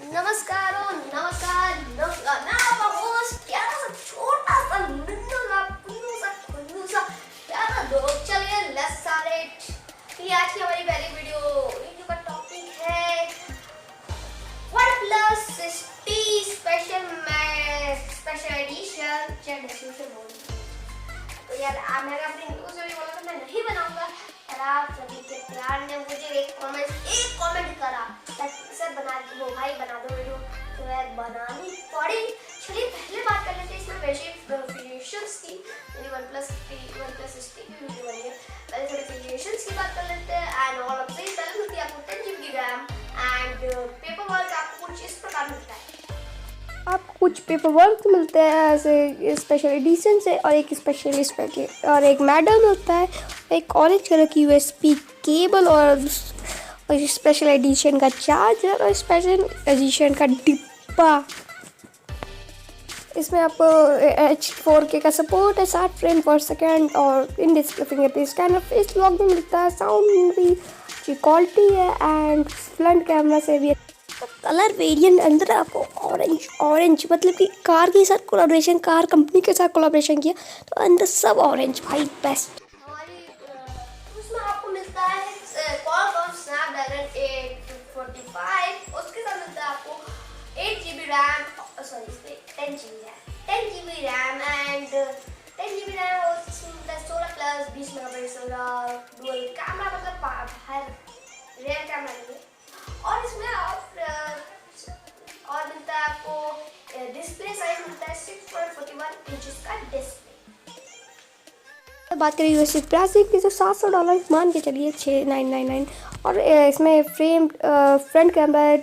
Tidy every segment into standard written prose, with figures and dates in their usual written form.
नमस्कार नमस्कार मैं आपका होस्ट प्यारा सा छोटा सा नन्नू सा प्यारा दोस्त। चलिए लेट्स स्टार्ट। ये आज की हमारी पहली वीडियो का टॉपिक है OnePlus 60 स्पेशल एडिशन से बोल। तो यार मैंने अपनी न्यूज़ में बोला था मैं नहीं बनाऊंगा, पर आप सभी के प्यार ने मुझे एक कमेंट करा सर बना दो वीडियो, तो यार बनानी पड़ी। चलिए पहले बात कर लेते हैं इसमें स्पेसिफिकेशंस की। मेरी OnePlus 60 की वीडियो बनी है, पहले थोड़ी स्पेसिफिकेशंस की बात कर लेते हैं। एंड ऑल ऑफ दिस पहले मिलती है आपको 10 GB RAM and paper work आपको कुछ इस प्रकार मिलता है। आपको कुछ पेपर वर्क मिलते हैं ऐसे स्पेशल एडिशन से, और एक स्पेशलिस्ट और एक मेडल मिलता है, एक ऑरेंज कलर की USB केबल और स्पेशल एडिशन का चार्जर और स्पेशल एडिशन का डिब्बा। इसमें आपको H4K का सपोर्ट है, 60 फ्रेम पर सेकेंड, और in display fingerprint scanner, face lock भी मिलता है, साउंड भी अच्छी क्वालिटी है एंड फ्रंट कैमरा से भी। कलर वेरिएंट अंदर आपको ऑरेंज मतलब कि कार के साथ कोलैबोरेशन, कार कंपनी के साथ कोलैबोरेशन किया, तो अंदर सब ऑरेंज भाई बेस्ट। उसमें आपको मिलता है Qualcomm Snapdragon 845, उसके साथ मिलता है आपको 8 GB रैम, सॉरी इसमें 10 GB RAM and 10 GB RAM और 16 प्लस 20 मेगापिक्सल का डुअल कैमरा, मतलब रियर कैमरा नहीं। और इसमें और मिलता है आपको डिस्प्ले साइज मिलता है 6.41 इंचेस का डिस्प्ले। बात करें यूएससी प्राइस की तो $700 मान के चलिए 6999, और इसमें फ्रंट कैमरा है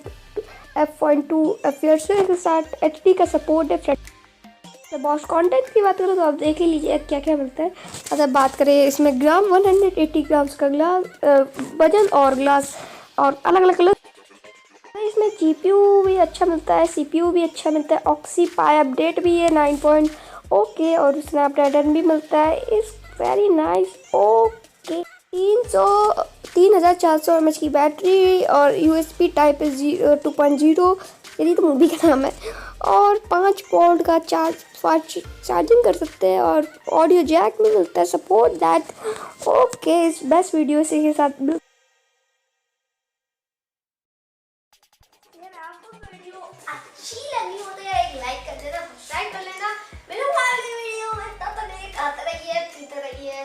f.2 एफपीएस के साथ HD का सपोर्ट है। फ्रंट बॉक्स कंटेंट की बात करें तो आप देख ही लीजिए क्या क्या मिलता है। अगर बात करें इसमें ग्राम 180 ग्राम्स का ग्लास वजन और ग्लास और अलग अलग कलर। इसमें GPU भी अच्छा मिलता है, CPU भी अच्छा मिलता है, ऑक्सी पाई अपडेट भी है 9.0K, और स्नैपड्रैगन भी मिलता है। इस वेरी नाइस ओके। 3400 mAh की बैटरी और USB टाइप 2.0, यदि तो मूवी का नाम है, और 5 वोल्ट का चार्जिंग कर सकते हैं, और ऑडियो जैक भी मिलता है, सपोर्ट दैट ओके। इस बेस्ट वीडियो इसी के साथ। आपको वीडियो अच्छी लगी हो तो यार एक लाइक कर देना, सब्सक्राइब कर लेना। मिलूंगा अगली वीडियो में, तब तक आते रहिए, पीते रहिए।